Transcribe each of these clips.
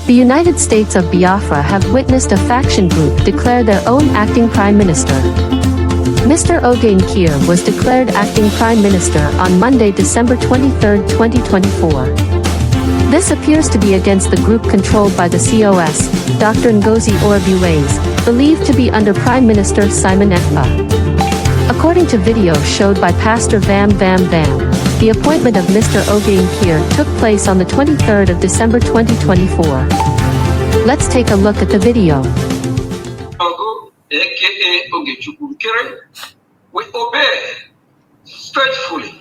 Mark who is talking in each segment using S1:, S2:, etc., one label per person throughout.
S1: The United States of Biafra have witnessed a faction group declare their own acting prime minister. Mr. Oge Nkere was declared acting prime minister on Monday, December 23, 2024. This appears to be against the group controlled by the COS, Dr. Ngozi Orabueze, believed to be under Prime Minister Simon Ekpa. According to video showed by Pastor Bam Bam Bam, the appointment of Mr. Oge Nkere took place on the 23rd of December 2024. Let's take a look at the video.
S2: aka Oge Nkere, we obey faithfully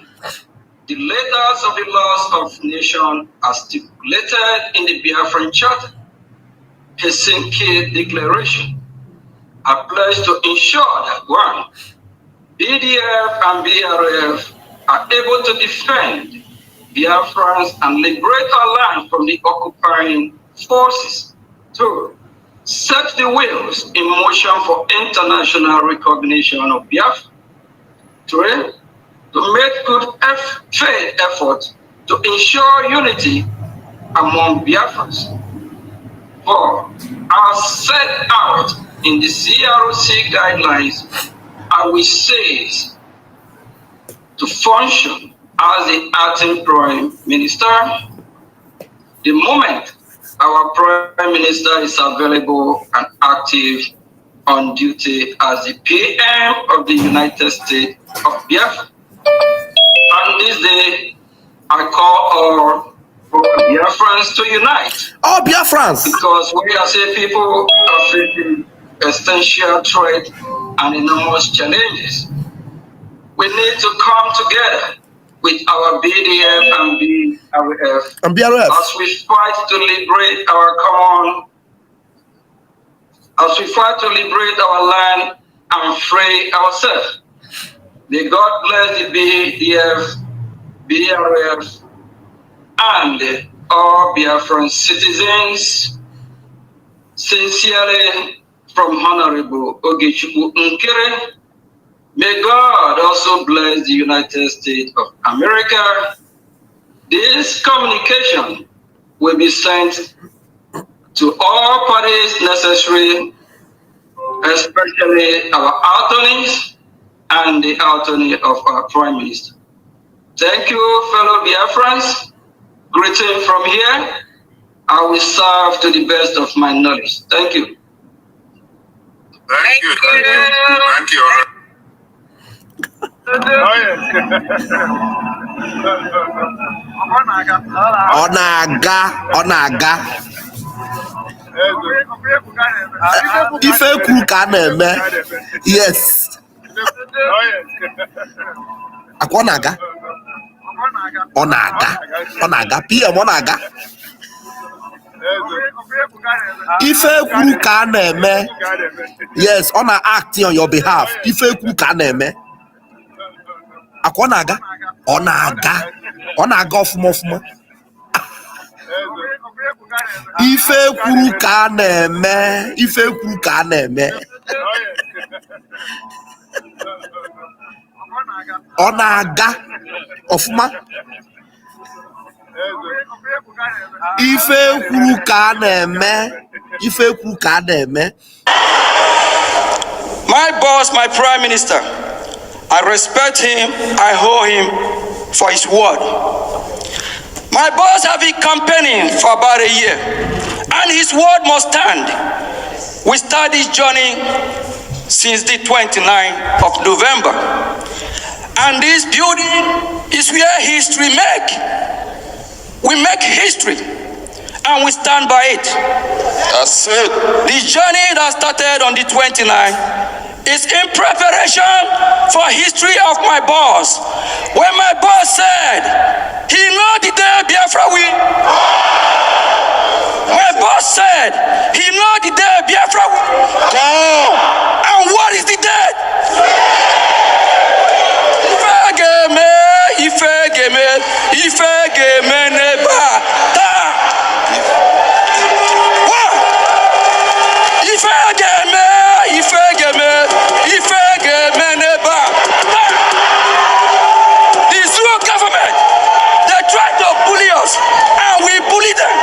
S2: the letters of the laws of nation as stipulated in the Biafran Charter, Helsinki Declaration. I pledge to ensure that 1. BDF and BRF are able to defend Biafrans and liberate our land from the occupying forces. 2. Set the wheels in motion for international recognition of Biafra. 3. To make good faith effort to ensure unity among Biafrans. 4. As set out in the CROC guidelines, I will say to function as the acting prime minister the moment our prime minister is available and active on duty as the PM of the United States of Biafra. On this day, I call all Biafrans to unite.
S3: All Biafrans!
S2: Because we as a people are facing existential threat and enormous challenges. We need to come together with our BDF and BRF as we fight to liberate our land and free ourselves. May God bless the BDF, BRF, and all Biafran citizens. Sincerely, from Honorable Oge Nkere. May God also bless the United States of America. This communication will be sent to all parties necessary, especially our attorneys and the attorney of our Prime Minister. Thank you, fellow Biafrans. Greeting from here. I will serve to the best of my knowledge. Thank you.
S4: Thank you. Thank you.
S3: Onaga. Ife kwuru ka na-eme. Yes. Akwa onaga. Onaga. PM onaga. Ife kwuru ka na-eme. Yes, on act on your behalf. Ife kwuru ka na-eme. Akwa onaga. Onaga ọfụma. Ife kwuru ka na-eme. Onaga ọfụma. Ife kwuru ka na-eme.
S2: My boss, my prime minister, I respect him, I owe him for his word. My boss have been campaigning for about a year, and his word must stand. We start this journey since the 29th of November. And this building is where history we make history, and we stand by it.
S4: That's it.
S2: The journey that started on the 29th is in preparation for history of my boss. When my boss said, he know the day Biafra will. My boss said, he know the day Biafra will. And what is the date? Ife game neba. government. They try to bully us, and we bully them.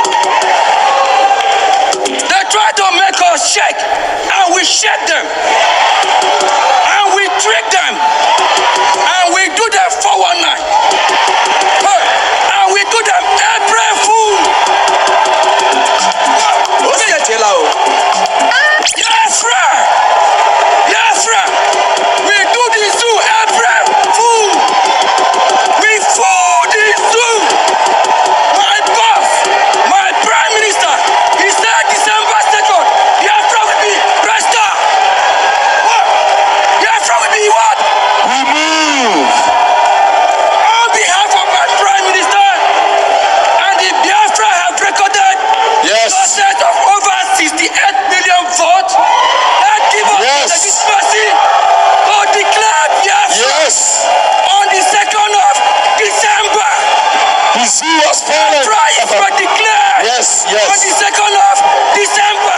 S4: Yes,
S5: On the
S4: yes.
S5: 2nd of December,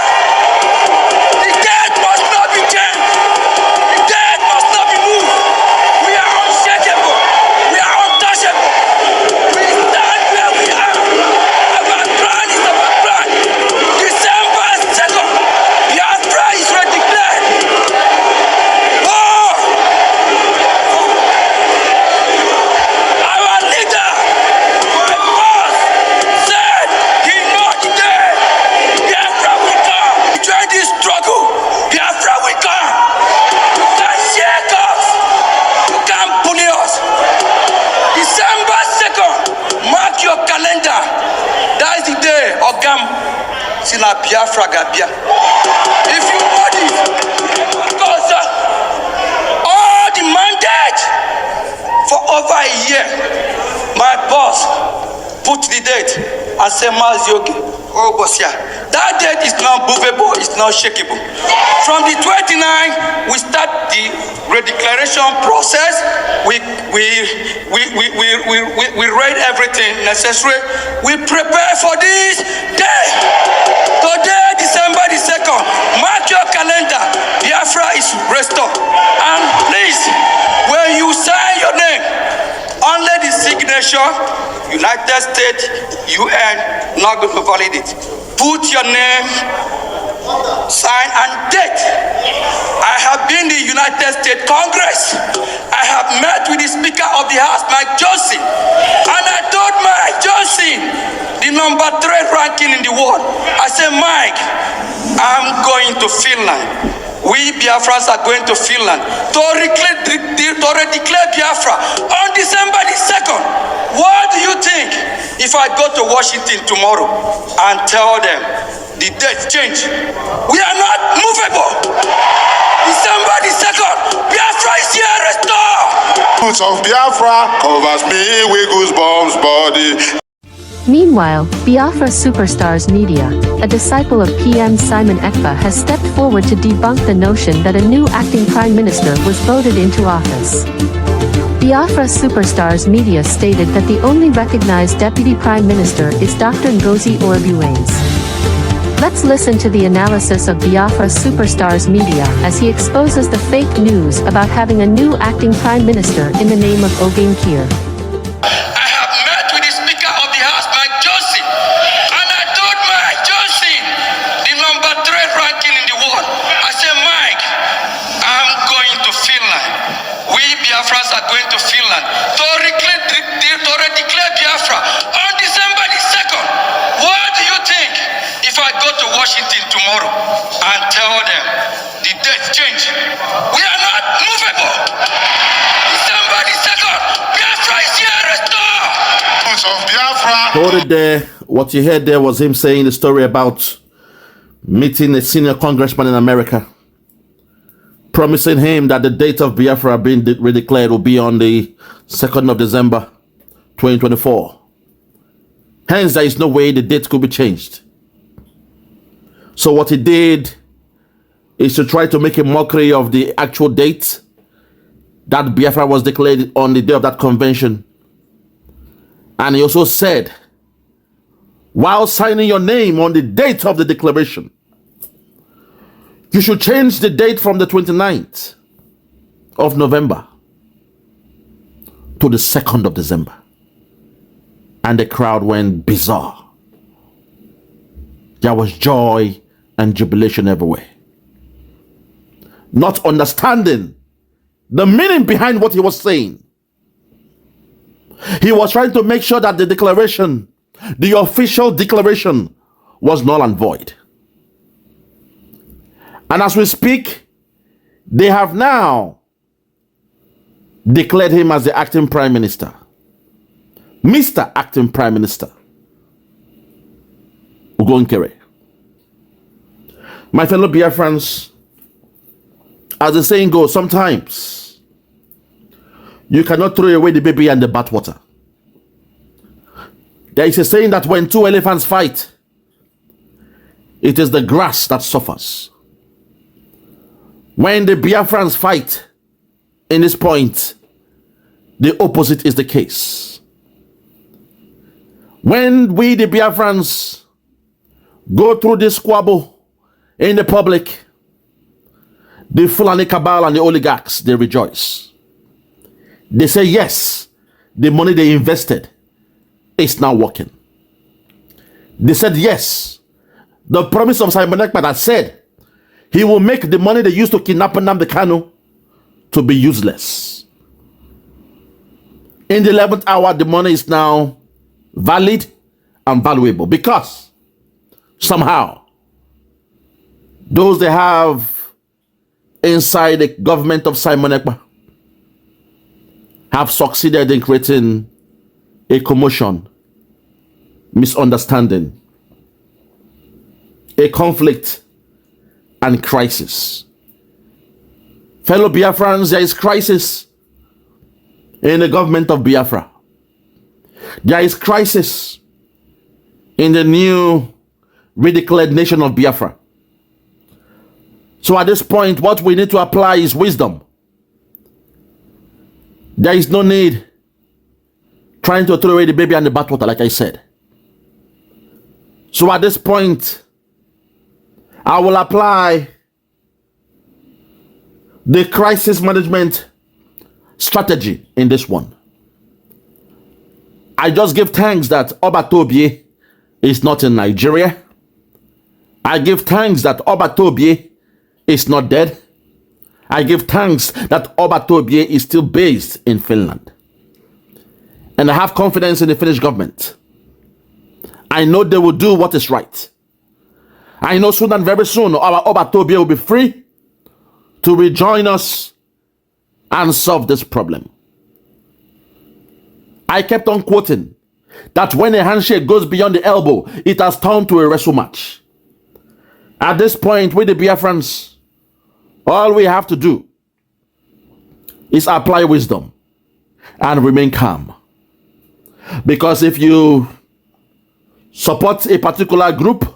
S5: the date must not be changed. The date must not be moved. We are unshakable. We are untouchable. We stand where we are. Our plan is our plan. December 2nd, Biafra is redeclared. Oh! Our leader, my boss, said he knows the day. Biafra will come. Join this struggle. Biafra will come. You can shake us. You can bully us. December 2nd, mark your calendar. That is the day Ogam Sina Biafra Gabia. If you know this, because all the mandate for over a year, my boss put the date and said, Maziogi, oh boss, yeah. That date is not movable, it's not shakeable. From the 29th, we start the redeclaration process. We read everything necessary. We prepare for this day. Today, December the 2nd, mark your calendar. Biafra is restored. And please, when you sign your name, only the signature, United States, UN, not going to validate it. Put your name, sign, and date. I have been in the United States Congress. I have met with the Speaker of the House, Mike Johnson, and I told Mike Johnson, the number 3 ranking in the world, I said, Mike, I'm going to Finland. We Biafrans are going to Finland to declare Biafra on December the 2nd. What do you think if I go to Washington tomorrow and tell them the date change? We are not movable. December the 2nd, Biafra is here restored.
S4: Roots of Biafra covers me with goosebumps body.
S1: Meanwhile, Biafra Superstars Media, a disciple of PM Simon Ekpa, has stepped forward to debunk the notion that a new acting prime minister was voted into office. Biafra Superstars Media stated that the only recognized deputy prime minister is Dr. Ngozi Orabueze. Let's listen to the analysis of Biafra Superstars Media as he exposes the fake news about having a new acting prime minister in the name of Oge Nkere.
S5: Biafrans are going to Finland to declare Biafra on December the 2nd. What do you think if I go to Washington tomorrow and tell them the date change? We are not movable. December the 2nd, Biafra is here restored.
S4: Of Biafra.
S6: Hold it there. What you heard there was him saying the story about meeting a senior congressman in America, promising him that the date of Biafra being redeclared will be on the 2nd of December 2024. Hence, there is no way the date could be changed. So what he did is to try to make a mockery of the actual date that Biafra was declared on the day of that convention. And he also said, while signing your name on the date of the declaration, you should change the date from the 29th of November to the 2nd of December. And the crowd went bizarre. There was joy and jubilation everywhere. Not understanding the meaning behind what he was saying. He was trying to make sure that the declaration, the official declaration, was null and void. And as we speak, they have now declared him as the acting prime minister. Mr. Acting Prime Minister Oge Nkere. My fellow Biafrans, as the saying goes, sometimes you cannot throw away the baby and the bathwater. There is a saying that when two elephants fight, it is the grass that suffers. When the Biafrans fight in this point, the opposite is the case. When we, the Biafrans, go through this squabble in the public, the Fulani cabal and the oligarchs, they rejoice. They say, yes, the money they invested is now working. They said, yes, the promise of Simon Ekpa that said he will make the money they used to kidnap Nnamdi Kanu to be useless. In the 11th hour, the money is now valid and valuable because somehow those they have inside the government of Simon Ekpa have succeeded in creating a commotion, misunderstanding, a conflict, and crisis. Fellow Biafrans, there is crisis in the government of Biafra. There is crisis in the new redeclared nation of Biafra. So at this point, what we need to apply is wisdom. There is no need trying to throw away the baby and the bathwater, like I said. So at this point, I will apply the crisis management strategy in this one. I just give thanks that Obatobie is not in Nigeria. I give thanks that Obatobie is not dead. I give thanks that Obatobie is still based in Finland. And I have confidence in the Finnish government. I know they will do what is right. I know soon and very soon our Obatobie will be free to rejoin us and solve this problem. I kept on quoting that when a handshake goes beyond the elbow, it has turned to a wrestle match. At this point, with the Biafrans, all we have to do is apply wisdom and remain calm. Because if you support a particular group,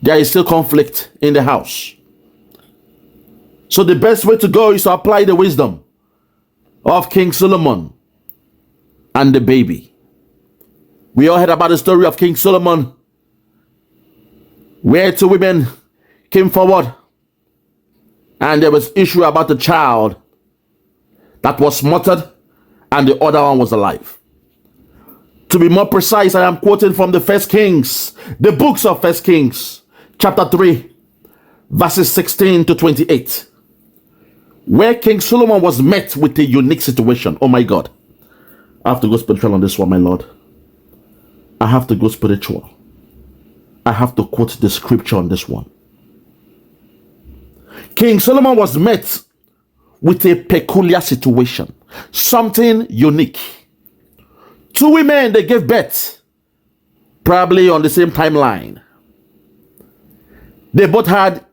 S6: there is still conflict in the house. So the best way to go is to apply the wisdom of King Solomon and the baby. We all heard about the story of King Solomon, where two women came forward and there was issue about the child that was murdered and the other one was alive. To be more precise, I am quoting from the First Kings, the books of First Kings, chapter 3, verses 16 to 28, where King Solomon was met with a unique situation. Oh my God. I have to go spiritual on this one, my Lord. I have to go spiritual. I have to quote the scripture on this one. King Solomon was met with a peculiar situation, something unique. Two women, they gave birth, probably on the same timeline. They both had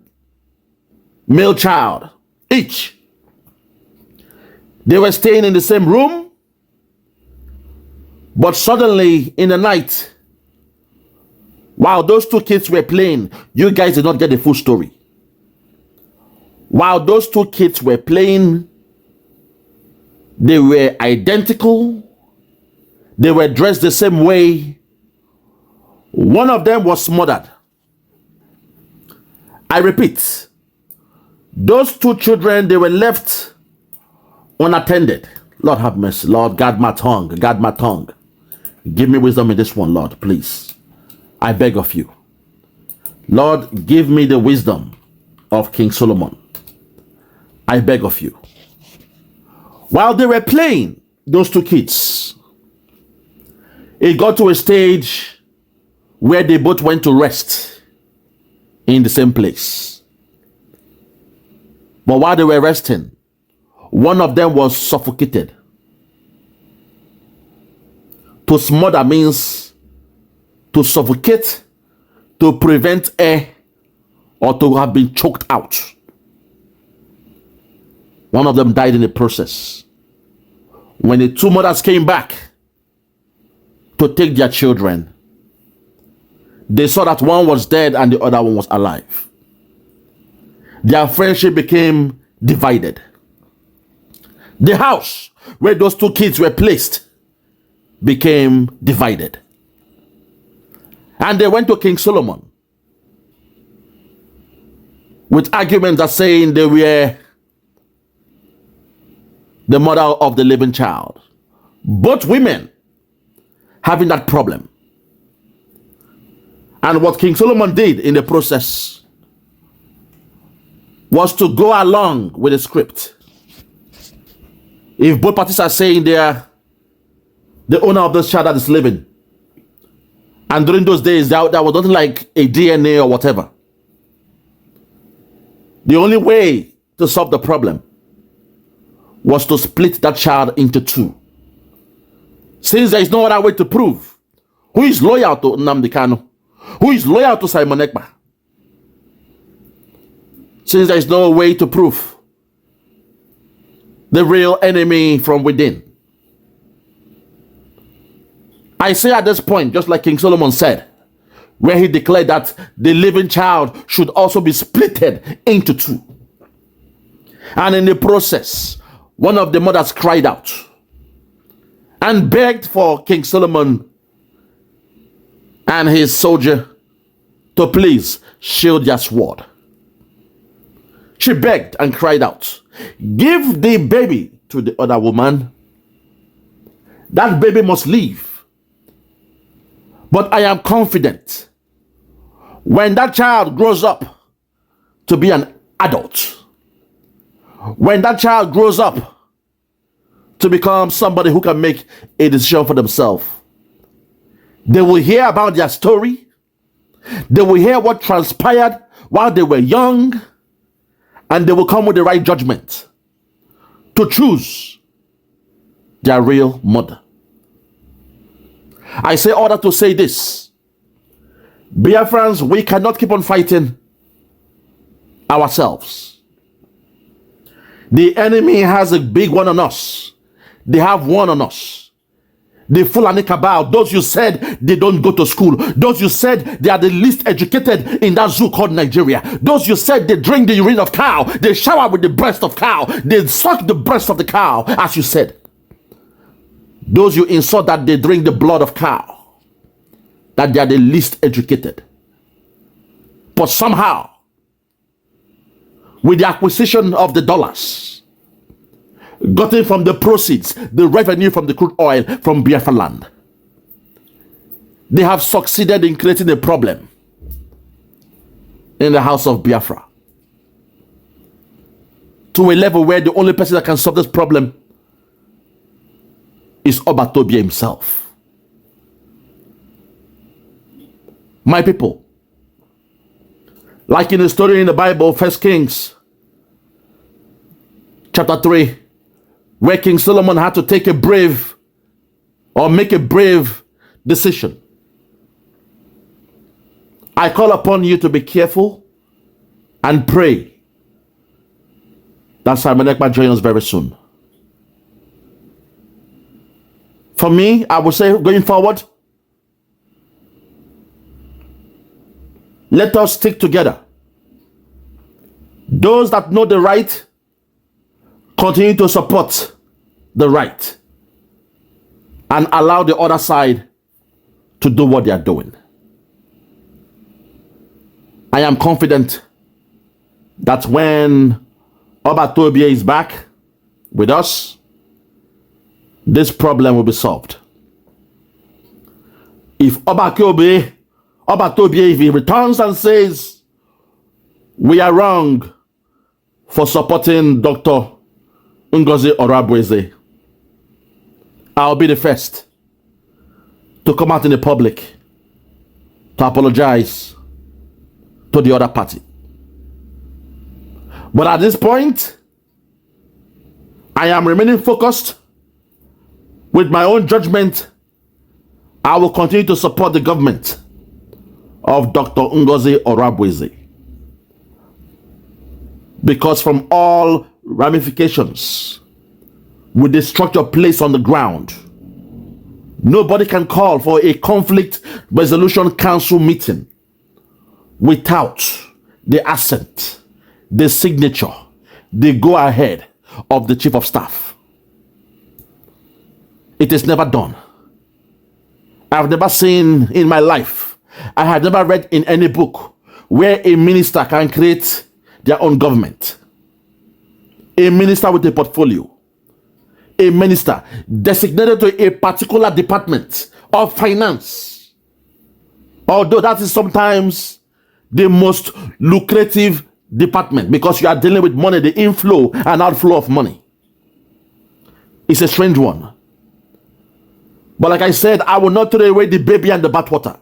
S6: male child, each. They were staying in the same room, but suddenly in the night, while those two kids were playing, you guys did not get the full story. While those two kids were playing, they were identical. They were dressed the same way. One of them was murdered. I repeat, those two children, they were left unattended. Lord have mercy. Lord, guard my tongue. Guard my tongue. Give me wisdom in this one, Lord, please. I beg of you. Lord, give me the wisdom of King Solomon. I beg of you. While they were playing, those two kids, it got to a stage where they both went to rest in the same place. But while they were resting, one of them was suffocated. To smother means to suffocate, to prevent air, or to have been choked out. One of them died in the process. When the two mothers came back to take their children, they saw that one was dead and the other one was alive. Their friendship became divided. The house where those two kids were placed became divided. And they went to King Solomon with arguments that saying they were the mother of the living child. Both women having that problem. And what King Solomon did in the process was to go along with the script. If both parties are saying they are the owner of this child that is living, and during those days there was nothing like a DNA or whatever, the only way to solve the problem was to split that child into two. Since there is no other way to prove who is loyal to Nnamdi Kanu, who is loyal to Simon Ekpa, since there is no way to prove the real enemy from within, I say at this point, just like King Solomon said, where he declared that the living child should also be splitted into two. And in the process, one of the mothers cried out and begged for King Solomon and his soldier to please shield their sword. She begged and cried out, "Give the baby to the other woman. That baby must live. But I am confident when that child grows up to be an adult, when that child grows up to become somebody who can make a decision for themselves, they will hear about their story. They will hear what transpired while they were young, and they will come with the right judgment to choose their real mother." I say all that to say this: Biafrans, we cannot keep on fighting ourselves. The enemy has a big one on us. They have one on us. The Fulani cabal, those you said they don't go to school, those you said they are the least educated in that zoo called Nigeria, those you said they drink the urine of cow, they shower with the breast of cow, they suck the breast of the cow, as you said. Those you insult that they drink the blood of cow, that they are the least educated. But somehow, with the acquisition of the dollars gotten from the proceeds, the revenue from the crude oil from Biafra land, they have succeeded in creating a problem in the house of Biafra, to a level where the only person that can solve this problem is Obatobia himself. My people, like in the story in the Bible, 1 Kings chapter 3, where King Solomon had to take a brave or make a brave decision. I call upon you to be careful and pray that Simon Ekpa joins us very soon. For me, I would say going forward, let us stick together. Those that know the right, continue to support the right and allow the other side to do what they are doing. I am confident that when Obatobia is back with us, this problem will be solved. If Obatobia, if he returns and says, "We are wrong for supporting Dr. Ngozi Orabueze," I'll be the first to come out in the public to apologize to the other party. But at this point, I am remaining focused with my own judgment. I will continue to support the government of Dr. Ngozi Orabueze, because from all ramifications with the structure placed on the ground, nobody can call for a conflict resolution council meeting without the assent, the signature, the go-ahead of the chief of staff. It is never done. I've never seen in my life I had never read in any book where a minister can create their own government. A minister with a portfolio. A minister designated to a particular department of finance. Although that is sometimes the most lucrative department because you are dealing with money, the inflow and outflow of money. It's a strange one. But like I said, I will not throw away the baby and the bathwater.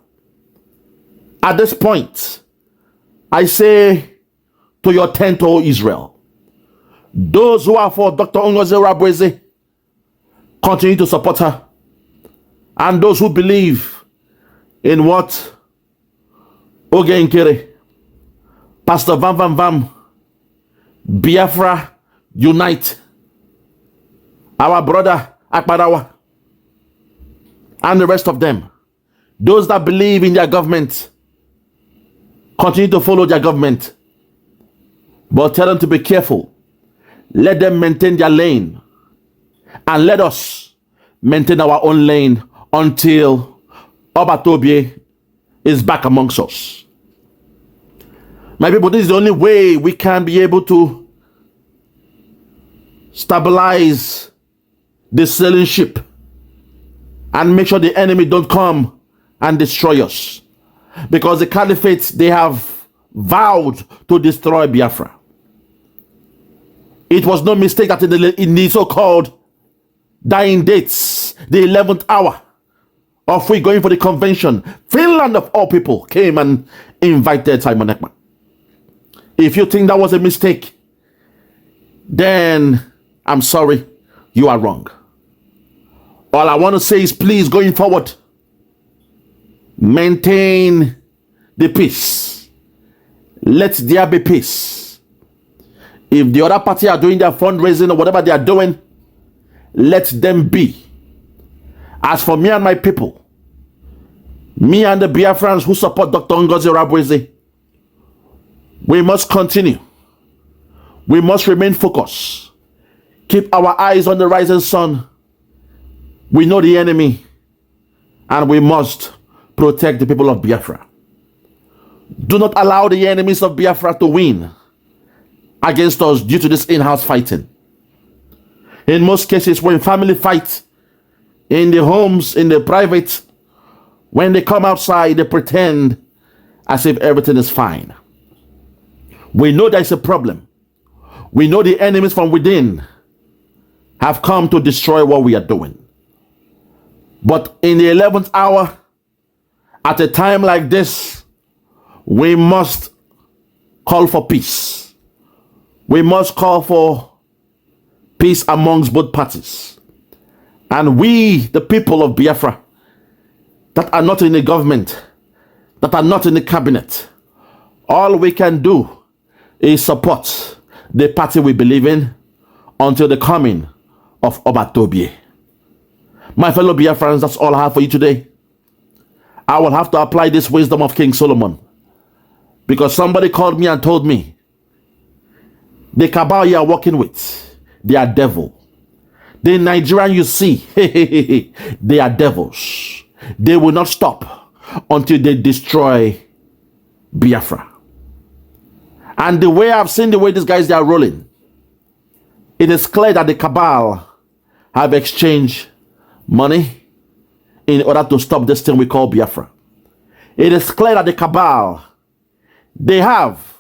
S6: At this point, I say to your tent, O Israel, those who are for Dr. Ngozi Orabueze, continue to support her. And those who believe in what Oge Nkere, Pastor Vam, Biafra, unite, our brother Akparawa, and the rest of them, those that believe in their government, continue to follow their government. But tell them to be careful. Let them maintain their lane. And let us maintain our own lane until Obatobie is back amongst us. My people, this is the only way we can be able to stabilize the sailing ship and make sure the enemy don't come and destroy us. Because the caliphate, they have vowed to destroy Biafra. It was no mistake that in the so-called dying dates, the 11th hour of we going for the convention, Finland of all people came and invited Simon Ekman. If you think that was a mistake, then I'm sorry, you are wrong. All I want to say is please, going forward, maintain the peace. Let there be peace. If the other party are doing their fundraising or whatever they are doing, let them be. As for me and my people, me and the Biafrans who support Dr. Ngozi Orabueze, we must continue. We must remain focused. Keep our eyes on the rising sun. We know the enemy, and we must protect the people of Biafra. Do not allow the enemies of Biafra to win against us due to this in-house fighting. In most cases, when family fight in the homes, in the private, when they come outside, they pretend as if everything is fine. We know there's a problem. We know the enemies from within have come to destroy what we are doing. But in the 11th hour, at a time like this, we must call for peace. We must call for peace amongst both parties. And we, the people of Biafra, that are not in the government, that are not in the cabinet, all we can do is support the party we believe in until the coming of Obatobie. My fellow Biafrans, that's all I have for you today. I will have to apply this wisdom of King Solomon, because somebody called me and told me the cabal you are working with, they are devil. The Nigerian you see, they are devils. They will not stop until they destroy Biafra. And the way I've seen the way these guys they are rolling, it is clear that the cabal have exchanged money in order to stop this thing we call Biafra. It is clear that the cabal, they have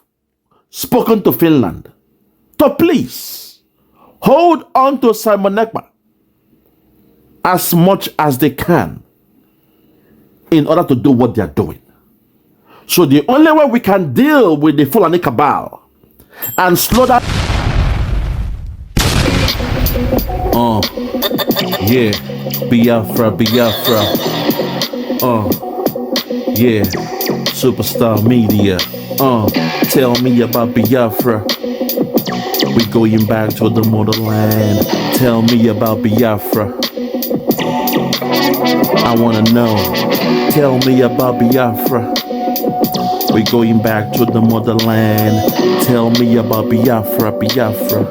S6: spoken to Finland to please hold on to Simon Ekman as much as they can in order to do what they are doing. So the only way we can deal with the Fulani cabal and slow down. Yeah, Biafra. Yeah, Superstar Media. Tell me about Biafra. We going back to the motherland. Tell me about Biafra. I wanna know. Tell me about Biafra. We going back to the motherland. Tell me about Biafra.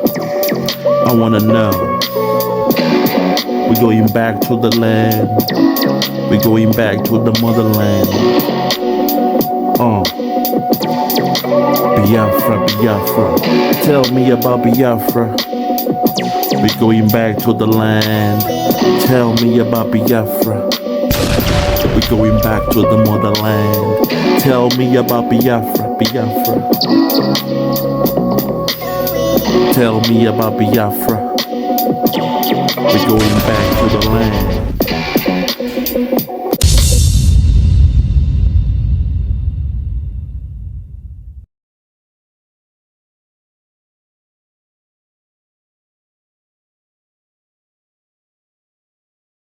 S6: I wanna know. We going back to the land. We going back to the motherland. Biafra, Biafra. Tell me about Biafra. We're going back to the land. Tell me about Biafra. We're going back to the motherland. Tell me about Biafra, Biafra. Tell me about Biafra. We're going back to the land.